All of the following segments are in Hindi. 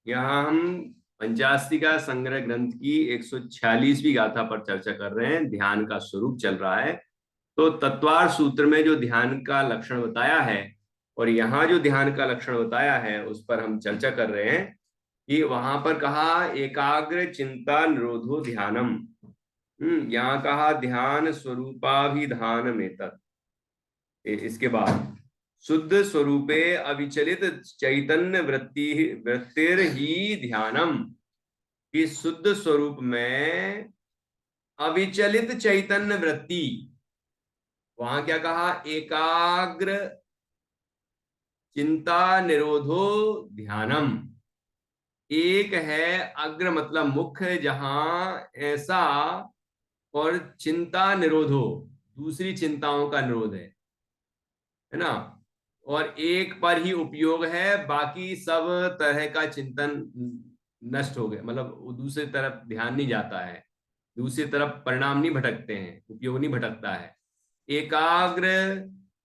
यहाँ हम पंचास्तिका संग्रह ग्रंथ की 146वीं गाथा पर चर्चा कर रहे हैं। ध्यान का स्वरूप चल रहा है। तो तत्वार सूत्र में जो ध्यान का लक्षण बताया है और यहाँ जो ध्यान का लक्षण बताया है उस पर हम चर्चा कर रहे हैं कि वहां पर कहा एकाग्र चिंता निरोधो ध्यानम। यहाँ कहा ध्यान स्वरूपाभिधान में तत्। इसके बाद शुद्ध स्वरूपे अविचलित चैतन्य वृत्ति वृत्तिर ही ध्यानम, कि शुद्ध स्वरूप में अविचलित चैतन्य वृत्ति। वहां क्या कहा? एकाग्र चिंता निरोधो ध्यानम। एक है अग्र मतलब मुख्य, जहां ऐसा, और चिंता निरोधो दूसरी चिंताओं का निरोध है ना। और एक पर ही उपयोग है, बाकी सब तरह का चिंतन नष्ट हो गया, मतलब वो दूसरी तरफ ध्यान नहीं जाता है, दूसरी तरफ परिणाम नहीं भटकते हैं, उपयोग नहीं भटकता है। एकाग्र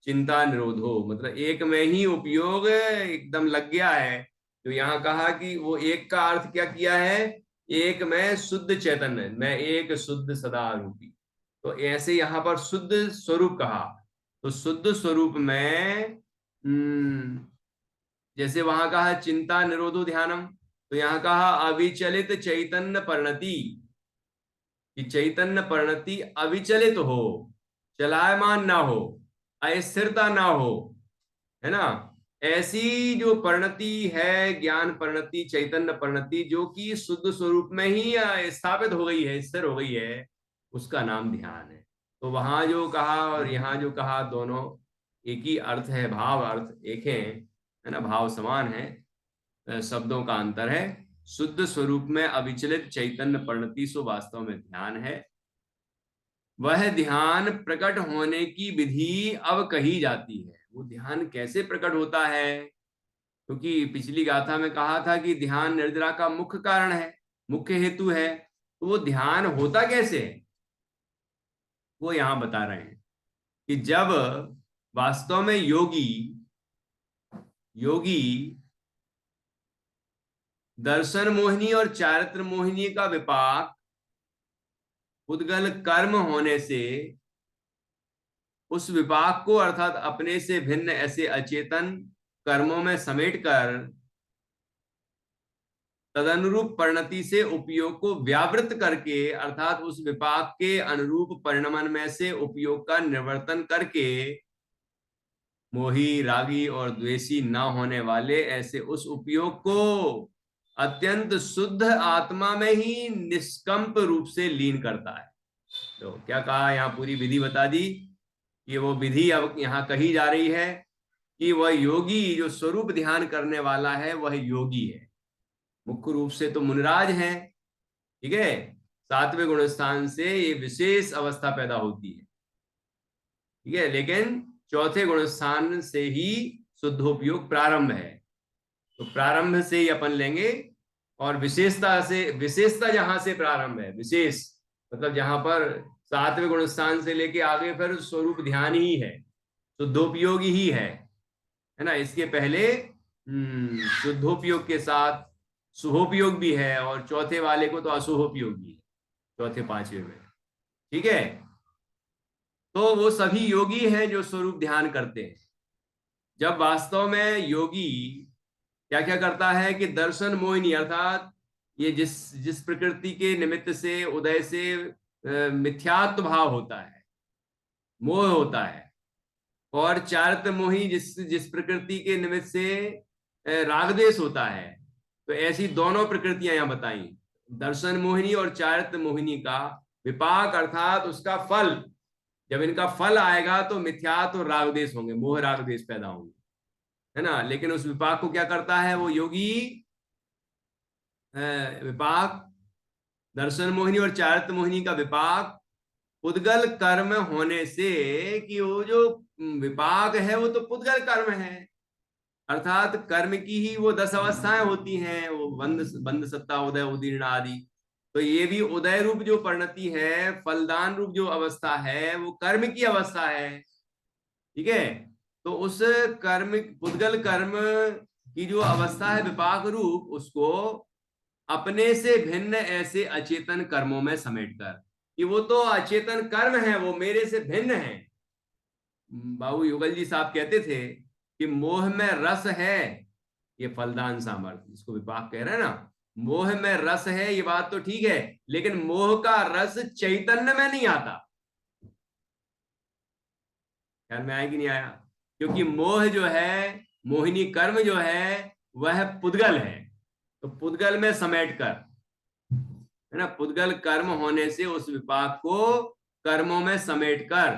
चिंता निरोधो मतलब एक में ही उपयोग एकदम लग गया है। तो यहाँ कहा कि वो एक का अर्थ क्या किया है? एक में शुद्ध चैतन्य, मैं एक शुद्ध सदा रूपी। तो ऐसे यहाँ पर शुद्ध स्वरूप कहा। तो शुद्ध स्वरूप में जैसे वहां कहा चिंता निरोधो ध्यानम, तो यहाँ कहा अविचलित चैतन्य परिणति, कि चैतन्य परिणति अविचलित हो, चलायमान ना हो, अस्थिरता ना हो, है ना। ऐसी जो परिणति है, ज्ञान परिणति, चैतन्य परिणति, जो कि शुद्ध स्वरूप में ही स्थापित हो गई है, स्थिर हो गई है, उसका नाम ध्यान है। तो वहां जो कहा और यहाँ जो कहा, दोनों एक ही अर्थ है, भाव अर्थ एक है ना, भाव समान है, शब्दों का अंतर है। शुद्ध स्वरूप में अविचलित चैतन्य परिणति सो वास्तव में ध्यान है। वह ध्यान प्रकट होने की विधि अब कही जाती है। वो ध्यान कैसे प्रकट होता है? क्योंकि पिछली गाथा में कहा था कि ध्यान निर्जरा का मुख्य कारण है, मुख्य हेतु है। तो वो ध्यान होता कैसे है, वो यहां बता रहे हैं कि जब वास्तव में योगी योगी दर्शन मोहिनी और चारित्र मोहिनी का विपाक उद्गल कर्म होने से, उस विपाक को अर्थात अपने से भिन्न ऐसे अचेतन कर्मों में समेटकर तदनुरूप परिणति से उपयोग को व्यावृत करके, अर्थात उस विपाक के अनुरूप परिणमन में से उपयोग का निवर्तन करके, मोही रागी और द्वेषी न होने वाले ऐसे उस उपयोग को अत्यंत शुद्ध आत्मा में ही निष्कंप रूप से लीन करता है। तो क्या कहा, यहाँ पूरी विधि बता दी कि वो विधि अब यहाँ कही जा रही है कि वह योगी जो स्वरूप ध्यान करने वाला है वह योगी है। मुख्य रूप से तो मुनिराज हैं, ठीक है। सातवें गुण स्थान से ये विशेष अवस्था पैदा होती है, ठीक है। लेकिन चौथे गुण स्थान से ही शुद्धोपयोग प्रारंभ है। तो प्रारंभ से ही अपन लेंगे, और विशेषता से, विशेषता जहां से प्रारंभ है, विशेष मतलब जहां पर सातवें गुण स्थान से लेके आगे फिर स्वरूप ध्यान ही है, शुद्धोपयोग ही है ना। इसके पहले शुद्धोपयोग के साथ शुभोपयोग भी है, और चौथे वाले को तो अशुभोपयोग भी है, चौथे पांचवे में, ठीक है। तो वो सभी योगी हैं जो स्वरूप ध्यान करते हैं। जब वास्तव में योगी क्या क्या करता है कि दर्शन मोहिनी, अर्थात ये जिस जिस प्रकृति के निमित्त से उदय से मिथ्यात्व भाव होता है, मोह होता है, और चारित्र मोही जिस जिस प्रकृति के निमित्त से राग द्वेष होता है, तो ऐसी दोनों प्रकृतियां यहां बताई, दर्शन मोहिनी और चारित्र मोहिनी का विपाक, अर्थात उसका फल, जब इनका फल आएगा तो मिथ्यात्व और राग द्वेष होंगे, मोह राग द्वेष पैदा होंगे, है ना। लेकिन उस विपाक को क्या करता है वो योगी? विपाक, दर्शन मोहिनी और चारित्र मोहिनी का विपाक पुद्गल कर्म होने से, कि वो जो विपाक है वो तो पुद्गल कर्म है, अर्थात कर्म की ही वो 10 अवस्थाएं होती हैं, वो बंद बंद सत्ता, उदय, उदीर्ण आदि। तो ये भी उदय रूप जो परिणति है, फलदान रूप जो अवस्था है, वो कर्म की अवस्था है, ठीक है। तो उस कर्म, पुद्गल कर्म कि जो अवस्था है विपाक रूप, उसको अपने से भिन्न ऐसे अचेतन कर्मों में समेटकर, कि वो तो अचेतन कर्म है, वो मेरे से भिन्न है। बाबू युगल जी साहब कहते थे कि मोह में रस है, ये फलदान सामर्थ्य, इसको विपाक कह रहे हैं ना। मोह में रस है, ये बात तो ठीक है, लेकिन मोह का रस चैतन्य में नहीं आता। ख्याल में आया कि नहीं आया? क्योंकि मोह जो है, मोहिनी कर्म जो है, वह पुद्गल है। तो पुद्गल में समेट कर, है ना, पुद्गल कर्म होने से उस विपाक को कर्मों में समेट कर,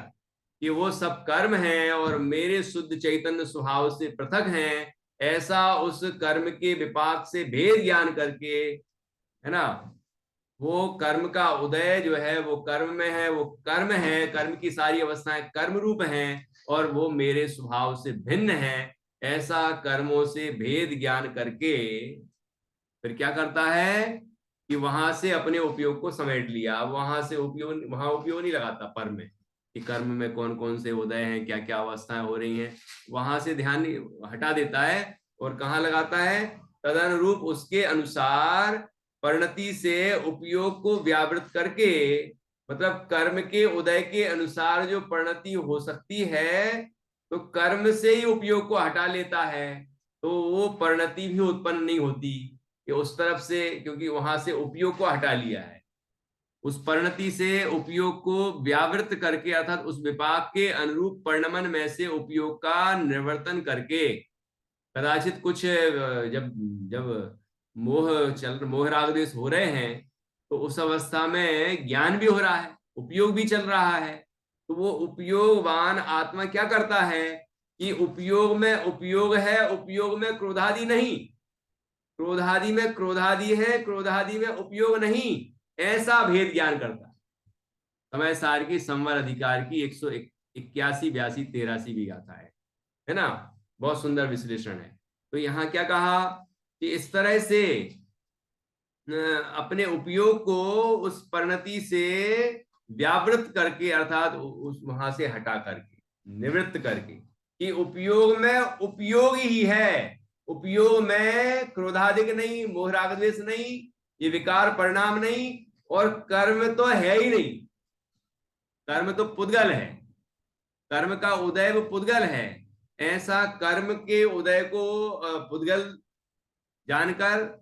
कि वो सब कर्म हैं और मेरे शुद्ध चैतन्य स्वभाव से पृथक हैं, ऐसा उस कर्म के विपाक से भेद ज्ञान करके, है ना, वो कर्म का उदय जो है वो कर्म में है, वो कर्म है, कर्म की सारी अवस्थाएं कर्म रूप हैं और वो मेरे स्वभाव से भिन्न है, ऐसा कर्मों से भेद ज्ञान करके फिर क्या करता है कि वहां से अपने उपयोग को समेट लिया। वहां से उपयोग, वहां उपयोग नहीं लगाता पर में, कि कर्म में कौन कौन से उदय हैं, क्या क्या अवस्थाएं हो रही हैं, वहां से ध्यान हटा देता है। और कहाँ लगाता है? तदनुरूप उसके अनुसार परिणति से उपयोग को व्यावृत करके, मतलब कर्म के उदय के अनुसार जो परिणति हो सकती है, तो कर्म से ही उपयोग को हटा लेता है, तो वो परिणति भी उत्पन्न नहीं होती कि उस तरफ से, क्योंकि वहां से उपयोग को हटा लिया है। उस परिणति से उपयोग को व्यावृत करके, अर्थात उस विपाक के अनुरूप परिणमन में से उपयोग का निवर्तन करके, कदाचित कुछ जब जब मोह राग द्वेष हो रहे हैं, तो उस अवस्था में ज्ञान भी हो रहा है, उपयोग भी चल रहा है। तो वो उपयोगवान आत्मा क्या करता है कि उपयोग में उपयोग है, उपयोग में क्रोधादि नहीं, क्रोधादि में क्रोधादि है, क्रोधादि में उपयोग नहीं, ऐसा भेद ज्ञान करता है। समय सार की संवर अधिकार की 181, 82, 83 भी गाथा है ना। बहुत सुंदर विश्लेषण है। तो यहाँ क्या कहा कि इस तरह से अपने उपयोग को उस परिणति से व्यावृत करके, अर्थात उस वहां से हटा करके, निवृत्त करके, कि उपयोग में उपयोग ही है, उपयोग में क्रोधाधिक नहीं, मोहराग द्वेष नहीं, ये विकार परिणाम नहीं, और कर्म तो है ही नहीं, कर्म तो पुद्गल है, कर्म का उदय वो पुद्गल है। ऐसा कर्म के उदय को पुद्गल जानकर,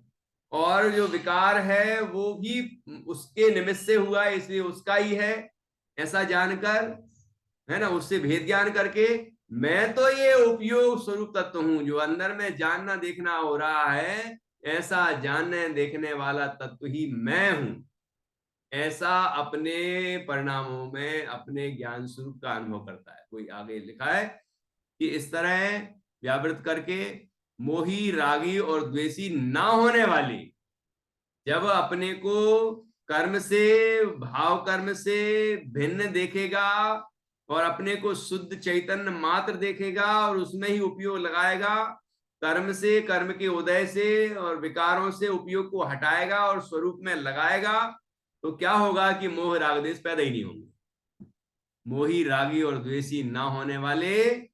और जो विकार है वो भी उसके निमित्त से हुआ है, इसलिए उसका ही है, ऐसा जानकर, है ना, उससे भेद ज्ञान करके, मैं तो ये उपयोग स्वरूप तत्व हूं, जो अंदर में जानना देखना हो रहा है, ऐसा जानने देखने वाला तत्व ही मैं हूं, ऐसा अपने परिणामों में अपने ज्ञान स्वरूप का अनुभव करता है। कोई आगे लिखा है कि इस तरह व्यावृत करके मोही रागी और द्वेषी ना होने वाली, जब अपने को कर्म से, भाव कर्म से भिन्न देखेगा और अपने को शुद्ध चैतन्य मात्र देखेगा और उसमें ही उपयोग लगाएगा, कर्म से, कर्म के उदय से और विकारों से उपयोग को हटाएगा और स्वरूप में लगाएगा, तो क्या होगा कि मोह राग द्वेष पैदा ही नहीं होंगे। मोही रागी और द्वेषी ना होने वाले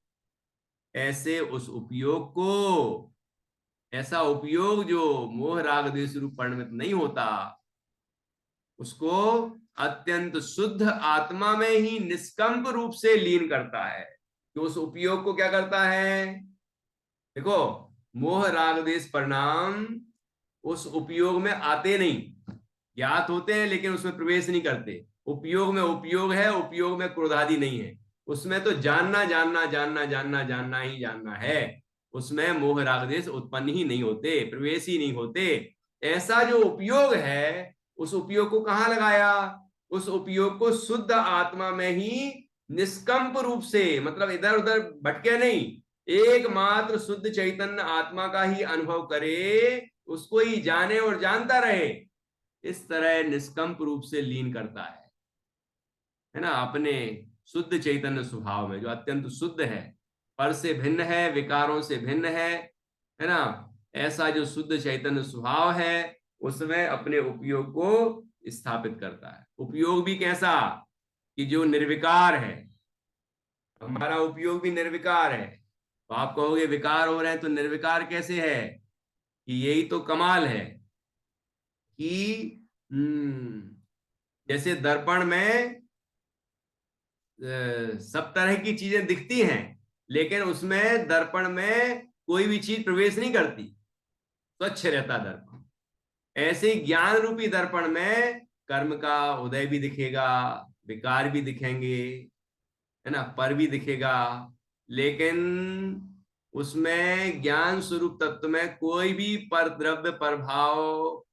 ऐसे उस उपयोग को, ऐसा उपयोग जो मोह राग द्वेष रूप परिणमित नहीं होता, उसको अत्यंत शुद्ध आत्मा में ही निष्कंप रूप से लीन करता है। तो उस उपयोग को क्या करता है? देखो, मोह राग द्वेष परिणाम उस उपयोग में आते नहीं, ज्ञात होते हैं लेकिन उसमें प्रवेश नहीं करते। उपयोग में उपयोग है, उपयोग में क्रोधादि नहीं है, उसमें तो जानना जानना जानना जानना जानना ही जानना है, उसमें मोह राग द्वेष उत्पन्न ही नहीं होते, प्रवेश ही नहीं होते। ऐसा जो उपयोग है, उस उपयोग को कहाँ लगाया? उस उपयोग को शुद्ध आत्मा में ही निष्कंप रूप से, मतलब इधर उधर भटके नहीं, एकमात्र शुद्ध चैतन्य आत्मा का ही अनुभव करे, उसको ही जाने और जानता रहे, इस तरह निष्कंप रूप से लीन करता है ना, अपने शुद्ध चैतन्य स्वभाव में, जो अत्यंत शुद्ध है, पर से भिन्न है, विकारों से भिन्न है ना, ऐसा जो शुद्ध चैतन्य स्वभाव है, उसमें अपने उपयोग को स्थापित करता है। उपयोग भी कैसा? कि जो निर्विकार है, हमारा उपयोग भी निर्विकार है, तो आप कहोगे विकार हो रहे हैं, तो निर्विकार कैसे है? कि यही तो कमाल है कि जैसे दर्पण में सब तरह की चीजें दिखती हैं, लेकिन उसमें दर्पण में कोई भी चीज प्रवेश नहीं करती, स्वच्छ रहता दर्पण। ऐसे ही ज्ञान रूपी दर्पण में कर्म का उदय भी दिखेगा, विकार भी दिखेंगे, है ना, पर भी दिखेगा, लेकिन उसमें ज्ञान स्वरूप तत्व में कोई भी पर द्रव्य प्रभाव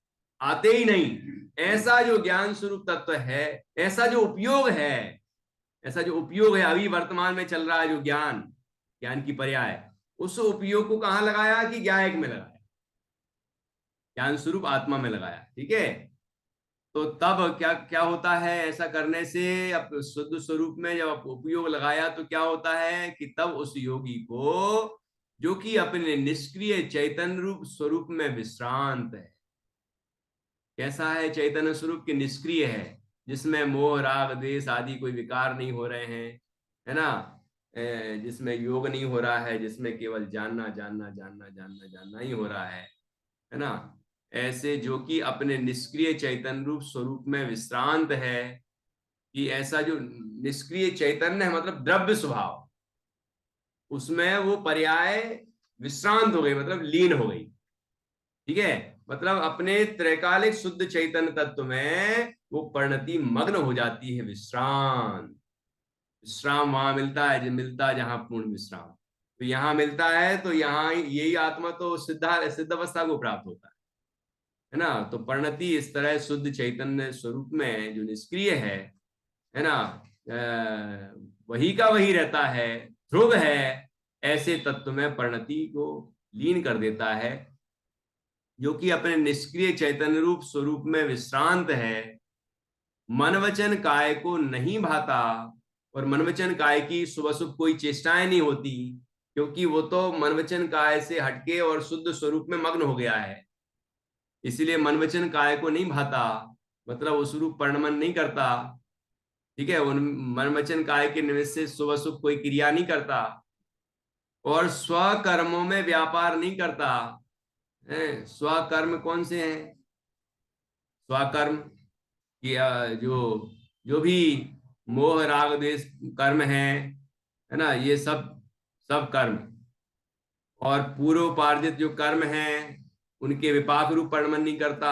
आते ही नहीं। ऐसा जो ज्ञान स्वरूप तत्व है, ऐसा जो उपयोग है, ऐसा जो उपयोग है अभी वर्तमान में चल रहा है, जो ज्ञान, ज्ञान की पर्याय, उस उपयोग को कहां लगाया? कि ज्ञायक में लगाया, ज्ञान स्वरूप आत्मा में लगाया। ठीक है, तो तब क्या क्या होता है ऐसा करने से? अब शुद्ध स्वरूप में जब आप उपयोग लगाया तो क्या होता है कि तब उस योगी को, जो कि अपने निष्क्रिय चैतन्य रूप स्वरूप में विश्रांत है, कैसा है चैतन्य स्वरूप के? निष्क्रिय है, जिसमें मोह राग द्वेष आदि कोई विकार नहीं हो रहे हैं, है ना, जिसमें योग नहीं हो रहा है, जिसमें केवल जानना जानना जानना जानना जानना ही हो रहा है ना, ऐसे जो कि अपने निष्क्रिय चैतन्य रूप स्वरूप में विश्रांत है। कि ऐसा जो निष्क्रिय चैतन्य है मतलब द्रव्य स्वभाव, उसमें वो पर्याय विश्रांत हो गई, मतलब लीन हो गई। ठीक है, मतलब अपने त्रैकालिक शुद्ध चैतन्य तत्व में वो परिणति मग्न हो जाती है, विश्रांत। विश्राम वहां मिलता है, जो मिलता है जहां पूर्ण विश्राम, तो यहां मिलता है, तो यहाँ यही आत्मा तो सिद्ध अवस्था को प्राप्त होता है ना। तो परिणति इस तरह शुद्ध चैतन्य स्वरूप में जो निष्क्रिय है ना, वही का वही रहता है, ध्रुव है, ऐसे तत्व में परिणति को लीन कर देता है, जो कि अपने निष्क्रिय चैतन्य रूप स्वरूप में विश्रांत है, मन वचन काय को नहीं भाता। और मन वचन काय की शुभ अशुभ कोई चेष्टाएं नहीं होती, क्योंकि वो तो मन वचन काय से हटके और शुद्ध स्वरूप में मग्न हो गया है। इसीलिए मन वचन काय को नहीं भाता, मतलब उस रूप परिणमन नहीं करता। ठीक है, उन मन वचन काय के निमित्त से शुभ अशुभ कोई क्रिया नहीं करता, और स्वकर्मों में व्यापार नहीं करता है। स्वकर्म कौन से हैं? स्वकर्म कि जो जो भी मोह राग द्वेष कर्म है ना, ये सब सब कर्म, और पूर्वोपार्जित जो कर्म हैं उनके विपाक रूप परिणमन नहीं करता।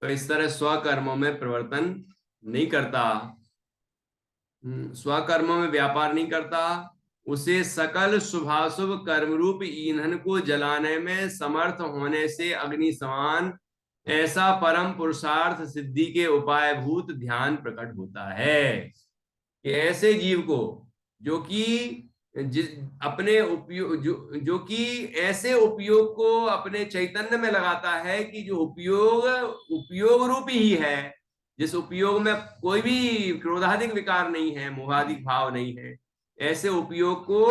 तो इस तरह स्वकर्मों में प्रवर्तन नहीं करता, स्वकर्मों में व्यापार नहीं करता, उसे सकल शुभाशुभ कर्म रूप ईंधन को जलाने में समर्थ होने से अग्नि समान ऐसा परम पुरुषार्थ सिद्धि के उपाय भूत ध्यान प्रकट होता है। कि ऐसे जीव को, जो कि जिस अपने उपयोग जो कि ऐसे उपयोग को अपने चैतन्य में लगाता है, कि जो उपयोग उपयोग रूपी ही है, जिस उपयोग में कोई भी क्रोधाधिक विकार नहीं है, मोहाधिक भाव नहीं है, ऐसे उपयोग को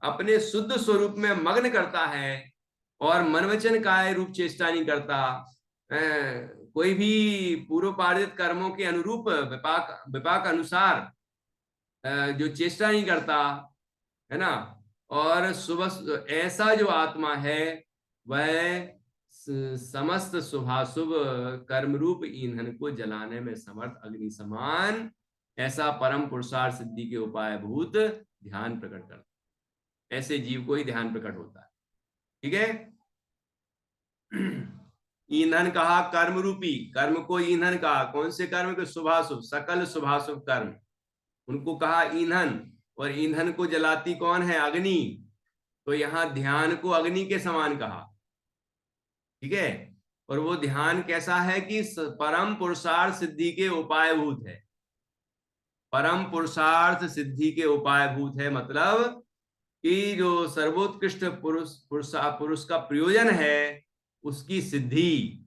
अपने शुद्ध स्वरूप में मग्न करता है, और मनवचन काय रूप चेष्टा नहीं करता, कोई भी पूर्व पारित कर्मों के अनुरूप विपाक विपाक अनुसार जो चेष्टा नहीं करता, है ना, और सुबह ऐसा जो आत्मा है वह समस्त शुभाशुभ कर्म रूप ईंधन को जलाने में समर्थ अग्नि समान ऐसा परम पुरुषार्थ सिद्धि के उपाय भूत ध्यान प्रकट करता है। ऐसे जीव को ही ध्यान प्रकट होता है। ठीक है, ईंधन कहा कर्म रूपी, कर्म को ईंधन कहा, कौन से कर्म के? शुभाशुभ, सकल शुभाशुभ कर्म, उनको कहा ईंधन। और ईंधन को जलाती कौन है? अग्नि। तो यहां ध्यान को अग्नि के समान कहा। ठीक है, और वो ध्यान कैसा है? कि परम पुरुषार्थ सिद्धि के उपाय भूत है। परम पुरुषार्थ सिद्धि के उपाय भूत है, मतलब कि जो सर्वोत्कृष्ट पुरुष का प्रयोजन है, उसकी सिद्धि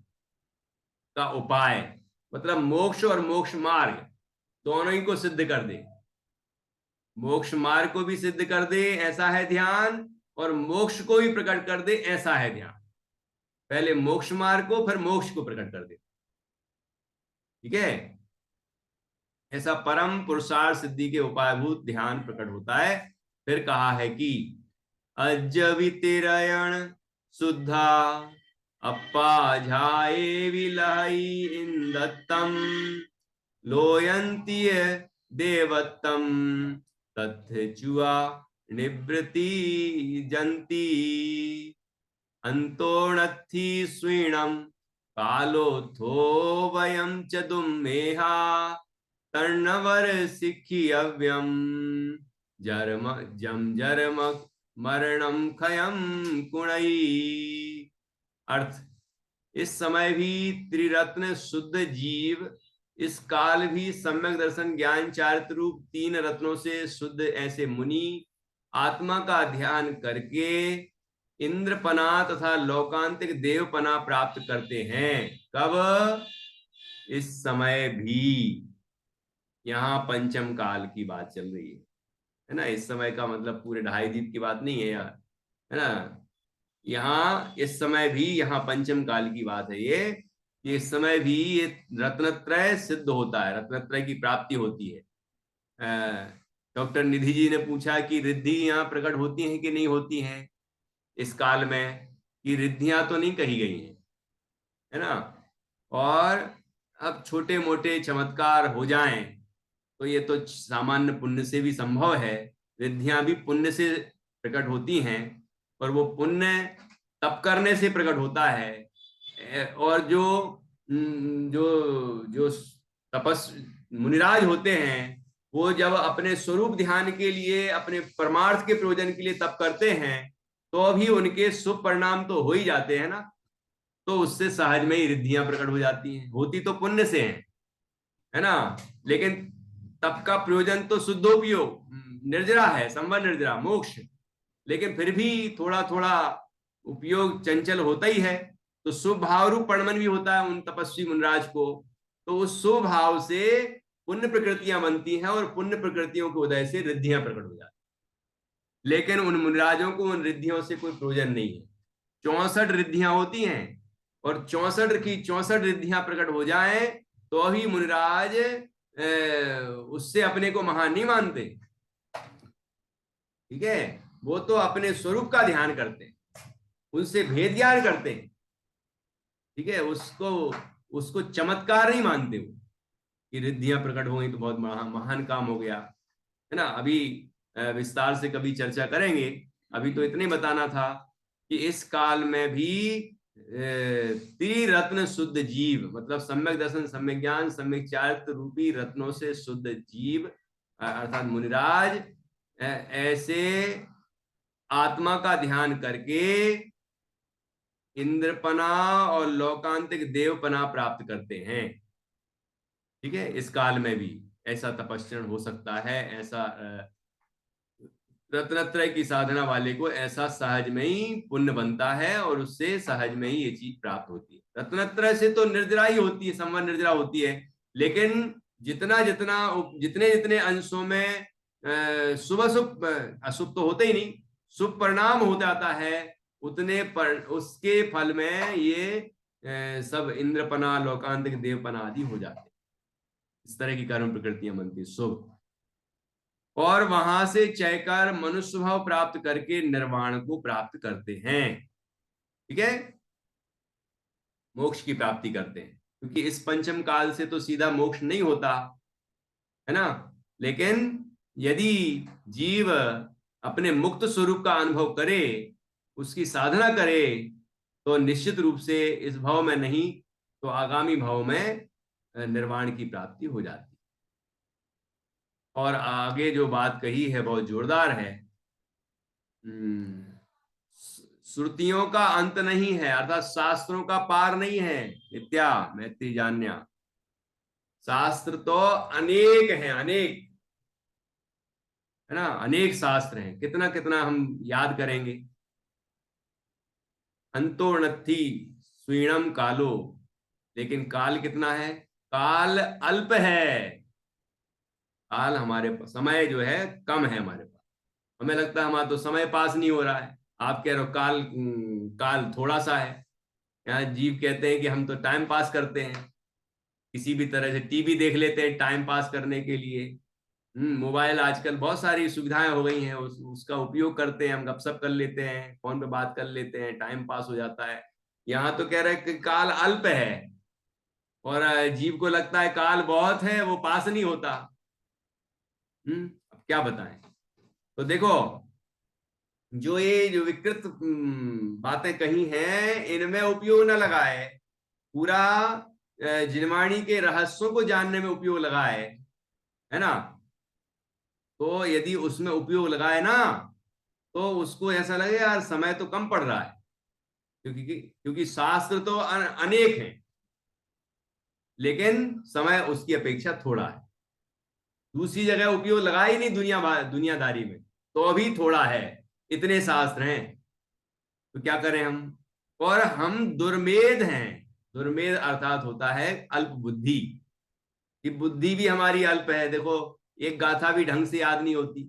का उपाय, मतलब मोक्ष और मोक्ष मार्ग दोनों ही को सिद्ध कर दे। मोक्ष मार्ग को भी सिद्ध कर दे, ऐसा है ध्यान, और मोक्ष को भी प्रकट कर दे, ऐसा है ध्यान। पहले मोक्ष मार्ग को, फिर मोक्ष को प्रकट कर दे। ठीक है, ऐसा परम पुरुषार्थ सिद्धि के उपायभूत ध्यान प्रकट होता है। फिर कहा है कि अज्जवितिरयण शुद्धा अप्पाझाये विलहई इंदत्तम लोयंतीय देवत्तम तथ्युआ निवृत्ति जंती अंतोणत्थि स्वीणम कालोथो वयम च दुम्मेहा तर्णवर सिखी अव्यम जर्म जम जर्म मरणम खयम कुणई। अर्थ, इस समय भी त्रिरत्न शुद्ध जीव, इस काल भी सम्यक दर्शन ज्ञान चारित्र रूप तीन रत्नों से शुद्ध ऐसे मुनि आत्मा का ध्यान करके इंद्रपना तथा लोकांतिक देवपना प्राप्त करते हैं। कब? इस समय भी। यहाँ पंचम काल की बात चल रही है ना। इस समय का मतलब पूरे 2.5 दीप की बात नहीं है यार, है ना। यहाँ इस समय भी, यहाँ पंचम काल की बात है ये, कि इस समय भी ये रत्नत्रय सिद्ध होता है, रत्नत्रय की प्राप्ति होती है। डॉक्टर निधि जी ने पूछा कि रिद्धि यहाँ प्रकट होती हैं कि नहीं होती हैं इस काल में, कि रिद्धियां तो नहीं कही गई हैं, है ना। और अब छोटे मोटे चमत्कार हो जाएं तो ये तो सामान्य पुण्य से भी संभव है। रिद्धियां भी पुण्य से प्रकट होती हैं, और वो पुण्य तप करने से प्रकट होता है। और जो जो जो तपस मुनिराज होते हैं, वो जब अपने स्वरूप ध्यान के लिए, अपने परमार्थ के प्रयोजन के लिए तप करते हैं, तो अभी उनके शुभ परिणाम तो हो ही जाते हैं ना। तो उससे सहज में ही रिद्धियां प्रकट हो जाती हैं, होती तो पुण्य से है ना। लेकिन तप का प्रयोजन तो शुद्धोपयोग निर्जरा है, संवर निर्जरा मोक्ष, लेकिन फिर भी थोड़ा थोड़ा उपयोग चंचल होता ही है। तो शुभ भाव रूप परिणमन भी होता है उन तपस्वी मुनराज को। तो उस शुभ भाव से पुण्य प्रकृतियां बनती हैं, और पुण्य प्रकृतियों के उदय से रिद्धियां प्रकट हो जाती। लेकिन उन मुनराजों को उन रिद्धियों से कोई प्रयोजन नहीं है। 64 रिद्धियां होती हैं, और 64 की 64 रिद्धियां प्रकट हो जाएं तो अभी मुनिराज उससे अपने को महान नहीं मानते। ठीक है, वो तो अपने स्वरूप का ध्यान करते हैं, उनसे भेद ज्ञान करते हैं। ठीक है, उसको उसको चमत्कार नहीं मानते वो, कि रिद्धियां प्रकट हो गई तो बहुत महान काम हो गया, है ना। अभी विस्तार से कभी चर्चा करेंगे। अभी तो इतने बताना था कि इस काल में भी त्रिरत्न शुद्ध जीव, मतलब सम्यक दर्शन, सम्यक ज्ञान, सम्यक चारित्र रूपी रत्नों से शुद्ध जीव अर्थात मुनिराज ऐसे आत्मा का ध्यान करके इंद्रपना और लोकांतिक देवपना प्राप्त करते हैं। ठीक है, इस काल में भी ऐसा तपस्या हो सकता है। ऐसा रत्नत्रय की साधना वाले को ऐसा सहज में ही पुण्य बनता है, और उससे सहज में ही ये चीज प्राप्त होती है। रत्नत्रय से तो निर्जरा ही होती है, संवर निर्जरा होती है। लेकिन जितना जितना जितने जितने अंशों में शुभ अशुभ, अशुभ तो होते ही नहीं, शुभ परिणाम हो जाता है, उतने पर उसके फल में ये सब इंद्रपना, लोकांतिक देवपना आदि हो जाते हैं। इस तरह की कर्म प्रकृतियां बनती शुभ, और वहां से चयकर मनुष्य भाव प्राप्त करके निर्वाण को प्राप्त करते हैं। ठीक है, मोक्ष की प्राप्ति करते हैं, क्योंकि इस पंचम काल से तो सीधा मोक्ष नहीं होता, है ना। लेकिन यदि जीव अपने मुक्त स्वरूप का अनुभव करे, उसकी साधना करे, तो निश्चित रूप से इस भाव में नहीं तो आगामी भाव में निर्वाण की प्राप्ति हो जाती है। और आगे जो बात कही है बहुत जोरदार है। श्रुतियों का अंत नहीं है, अर्थात शास्त्रों का पार नहीं है। नित्या मैत्री जान्या, शास्त्र तो अनेक हैं, अनेक, है ना। अनेक शास्त्र हैं, कितना कितना हम याद करेंगे। अंतोर्णथी स्वीणम कालो, लेकिन काल कितना है? काल अल्प है। काल हमारे पास, समय जो है कम है हमारे पास। हमें लगता है हमारा तो समय पास नहीं हो रहा है, आप कह रहे हो काल काल थोड़ा सा है। यहाँ जीव कहते हैं कि हम तो टाइम पास करते हैं, किसी भी तरह से टीवी देख लेते हैं टाइम पास करने के लिए, मोबाइल आजकल बहुत सारी सुविधाएं हो गई हैं, उसका उपयोग करते हैं, हम गपशप कर लेते हैं, फोन पे बात कर लेते हैं, टाइम पास हो जाता है। यहाँ तो कह रहे हैं कि काल अल्प है, और जीव को लगता है काल बहुत है, वो पास नहीं होता। अब क्या बताएं। तो देखो, जो विकृत बातें कही हैं, इनमें उपयोग न लगाए, पूरा जिनवाणी के रहस्यों को जानने में उपयोग लगाए, है ना। तो यदि उसमें उपयोग लगाए ना, तो उसको ऐसा लगे यार समय तो कम पड़ रहा है, क्योंकि क्योंकि शास्त्र तो अनेक हैं, लेकिन समय उसकी अपेक्षा थोड़ा है। दूसरी जगह उपयोग लगा ही नहीं दुनियादारी में, तो अभी थोड़ा है, इतने शास्त्र हैं, तो क्या करें हम। और हम दुर्मेध हैं। दुर्मेध अर्थात होता है अल्प बुद्धि, कि बुद्धि भी हमारी अल्प है। देखो, एक गाथा भी ढंग से याद नहीं होती,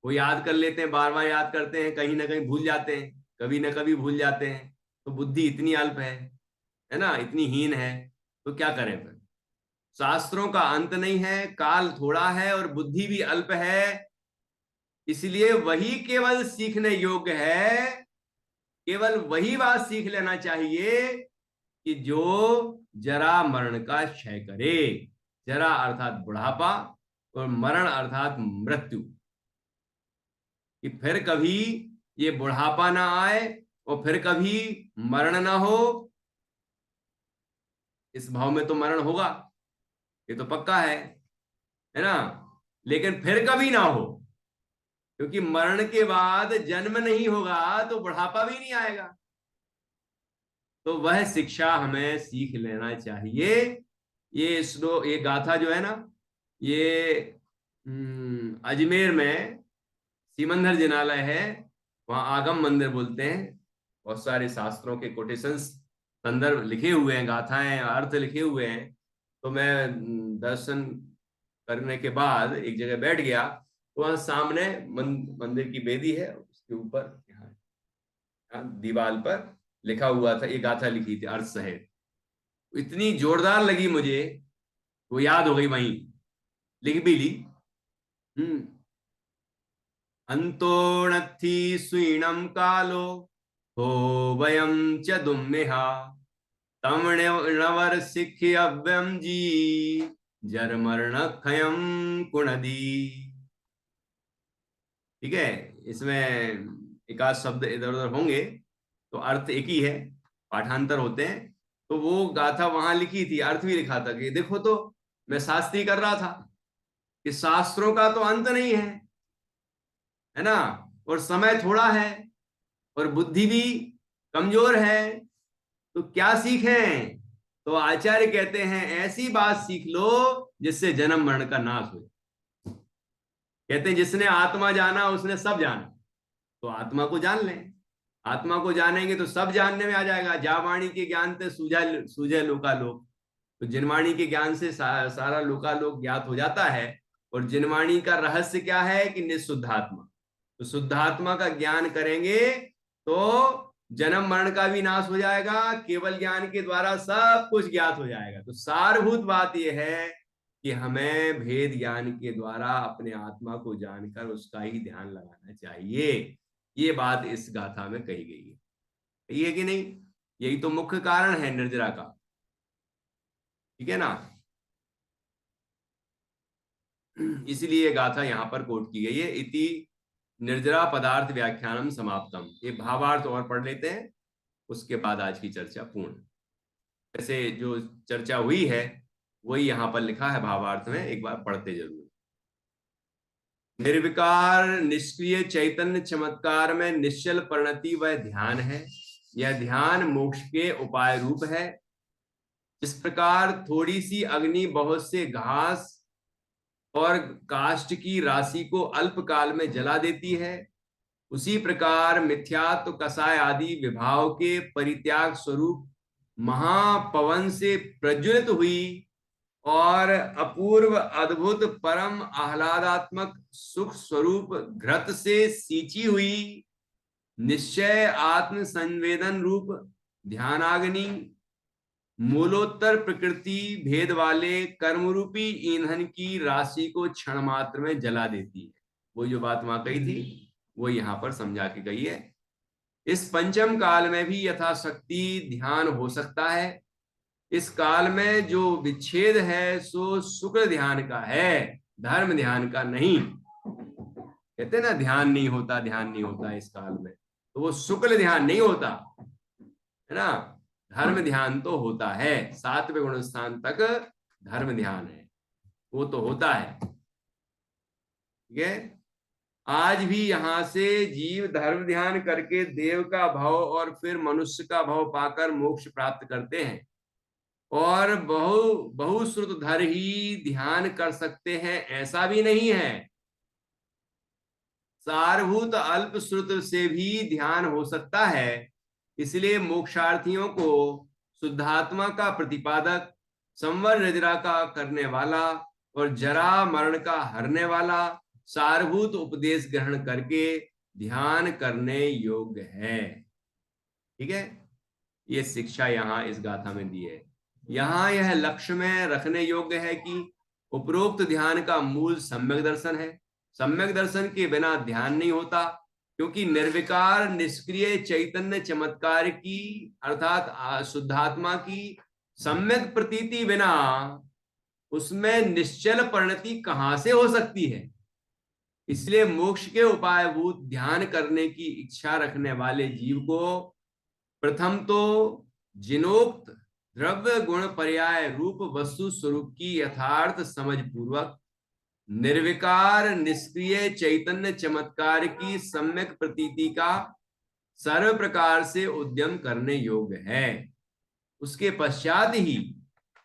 वो याद कर लेते हैं, बार बार याद करते हैं, कहीं ना कहीं भूल जाते हैं, कभी ना कभी भूल जाते हैं। तो बुद्धि इतनी अल्प है ना, इतनी हीन है। तो क्या करें फिर। शास्त्रों का अंत नहीं है, काल थोड़ा है, और बुद्धि भी अल्प है, इसलिए वही केवल सीखने योग्य है। केवल वही बात सीख लेना चाहिए कि जो जरा मरण का क्षय करे। जरा अर्थात बुढ़ापा, और मरण अर्थात मृत्यु, कि फिर कभी ये बुढ़ापा ना आए, और फिर कभी मरण ना हो। इस भाव में तो मरण होगा, ये तो पक्का है ना। लेकिन फिर कभी ना हो, क्योंकि मरण के बाद जन्म नहीं होगा, तो बुढ़ापा भी नहीं आएगा। तो वह शिक्षा हमें सीख लेना चाहिए। ये गाथा जो है ना, ये अजमेर में सिमंदर जिनालय है, वहां आगम मंदिर बोलते हैं। बहुत सारे शास्त्रों के कोटेशंस, संदर्भ लिखे हुए हैं, गाथाएं, अर्थ लिखे हुए हैं। तो मैं दर्शन करने के बाद एक जगह बैठ गया, तो वहां सामने मंदिर की वेदी है, उसके ऊपर यहाँ दीवार पर लिखा हुआ था, ये गाथा लिखी थी अर्थ सहित। इतनी जोरदार लगी मुझे, वो याद हो गई, वहीं लिख भी ली। हम्म अंतो नत्थि स्वीणम कालो हो वयम च दुम्मिहा तम नवर सिख्यव्यम जी जर मरण खयम कुणदी। ठीक है, इसमें एक आध शब्द इधर उधर होंगे, तो अर्थ एक ही है, पाठांतर होते हैं। तो वो गाथा वहां लिखी थी, अर्थ भी लिखा था कि देखो, तो मैं शास्त्री कर रहा था कि शास्त्रों का तो अंत नहीं है ना, और समय थोड़ा है, और बुद्धि भी कमजोर है, तो क्या सीखें। तो आचार्य कहते हैं ऐसी बात सीख लो जिससे जन्म मरण का नाश हो। कहते हैं जिसने आत्मा जाना उसने सब जाना, तो आत्मा को जान लें। आत्मा को जानेंगे तो सब जानने में आ जाएगा। जावाणी के ज्ञान से सूझा सूझे लोकालोक। तो जिनवाणी के ज्ञान से सारा लोकालोक ज्ञात हो जाता है। और जिनवाणी का रहस्य क्या है कि निशुद्धात्मा। तो शुद्धात्मा का ज्ञान करेंगे तो जन्म मरण का भी नाश हो जाएगा, केवल ज्ञान के द्वारा सब कुछ ज्ञात हो जाएगा। तो सारभूत बात यह है कि हमें भेद ज्ञान के द्वारा अपने आत्मा को जानकर उसका ही ध्यान लगाना चाहिए। ये बात इस गाथा में कही गई है, सही है कि नहीं। यही तो मुख्य कारण है निर्जरा का, ठीक है ना। इसलिए गाथा यहां पर कोट की गई है, इति निर्जरा पदार्थ व्याख्यानम समाप्तम। ये भावार्थ और पढ़ लेते हैं, उसके बाद आज की चर्चा पूर्ण। जैसे जो चर्चा हुई है वही यहां पर लिखा है भावार्थ में, एक बार पढ़ते जरूर। निर्विकार निष्क्रिय चैतन्य चमत्कार में निश्चल परिणति वह ध्यान है। यह ध्यान मोक्ष के उपाय रूप है। जिस प्रकार थोड़ी सी अग्नि बहुत से घास और काष्ठ की राशि को अल्प काल में जला देती है, उसी प्रकार मिथ्यात्व कसाय आदि विभाव के परित्याग स्वरूप महापवन से प्रज्वलित हुई और अपूर्व अद्भुत परम आह्लादात्मक सुख स्वरूप घृत से सींची हुई निश्चय आत्म संवेदन रूप ध्यानाग्नि मूलोत्तर प्रकृति भेद वाले कर्मरूपी ईंधन की राशि को क्षण मात्र में जला देती है। वो जो बात वहां कही थी वो यहाँ पर समझा के गई है। इस पंचम काल में भी यथाशक्ति ध्यान हो सकता है। इस काल में जो विच्छेद है सो शुक्ल ध्यान का है, धर्म ध्यान का नहीं। कहते ना ध्यान नहीं होता, ध्यान नहीं होता इस काल में, तो वो शुक्ल ध्यान नहीं होता है ना, धर्म ध्यान तो होता है। 7वें गुण स्थान तक धर्म ध्यान है, वो तो होता है। ठीक है, आज भी यहां से जीव धर्म ध्यान करके देव का भाव और फिर मनुष्य का भाव पाकर मोक्ष प्राप्त करते हैं, और बहुश्रुतधर ही ध्यान कर सकते हैं ऐसा भी नहीं है। सारभूत अल्प श्रुत से भी ध्यान हो सकता है। इसलिए मोक्षार्थियों को शुद्धात्मा का प्रतिपादक, संवर निद्रा का करने वाला और जरा मरण का हरने वाला सारभूत उपदेश ग्रहण करके ध्यान करने योग्य है। ठीक है, ये शिक्षा यहाँ इस गाथा में दी है। यहाँ यह लक्ष्य में रखने योग्य है कि उपरोक्त ध्यान का मूल सम्यक दर्शन है। सम्यक दर्शन के बिना ध्यान नहीं होता, क्योंकि निर्विकार निष्क्रिय चैतन्य चमत्कार की अर्थात शुद्धात्मा की सम्यक प्रतीति बिना उसमें निश्चल परिणति कहां से हो सकती है। इसलिए मोक्ष के उपायभूत ध्यान करने की इच्छा रखने वाले जीव को प्रथम तो जिनोक्त द्रव्य गुण पर्याय रूप वस्तु स्वरूप की यथार्थ समझ पूर्वक निर्विकार निष्क्रिय चैतन्य चमत्कार की सम्यक प्रतीति का सर्व प्रकार से उद्यम करने योग्य है। उसके पश्चात ही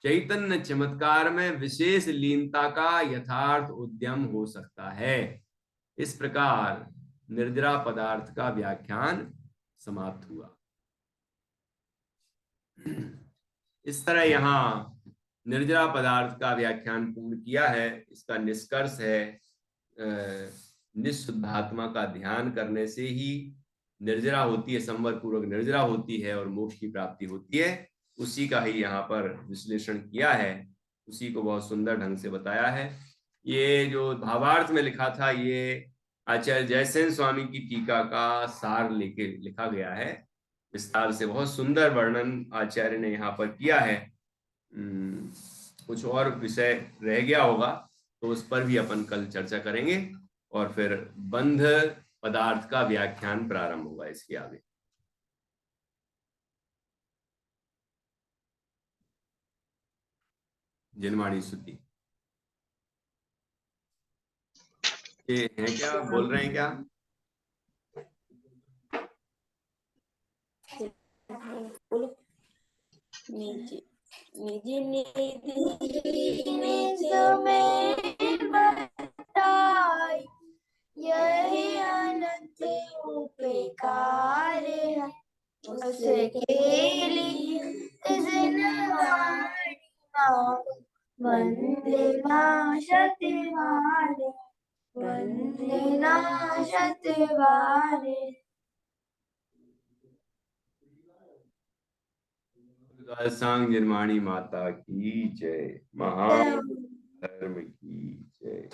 चैतन्य चमत्कार में विशेष लीनता का यथार्थ उद्यम हो सकता है। इस प्रकार निर्जरा पदार्थ का व्याख्यान समाप्त हुआ। इस तरह यहाँ निर्जरा पदार्थ का व्याख्यान पूर्ण किया है। इसका निष्कर्ष है निःशुद्धात्मा का ध्यान करने से ही निर्जरा होती है, संवर पूर्वक निर्जरा होती है और मोक्ष की प्राप्ति होती है। उसी का ही यहाँ पर विश्लेषण किया है, उसी को बहुत सुंदर ढंग से बताया है। ये जो भावार्थ में लिखा था ये आचार्य जयसेन स्वामी की टीका का सार लेके लिखा गया है। विस्तार से बहुत सुंदर वर्णन आचार्य ने यहाँ पर किया है। कुछ और विषय रह गया होगा तो उस पर भी अपन कल चर्चा करेंगे, और फिर बंध पदार्थ का व्याख्यान प्रारंभ होगा इसके आगे। जिनवाणी स्तुति ये है क्या, बोल रहे हैं क्या? निज निज में बताई, यही अनंत उपकार है उसके लिए वंदे नाशतिवारे, वंदे नाशतिवारे। सांग जिनवाणी माता की जय, महान धर्म की जय।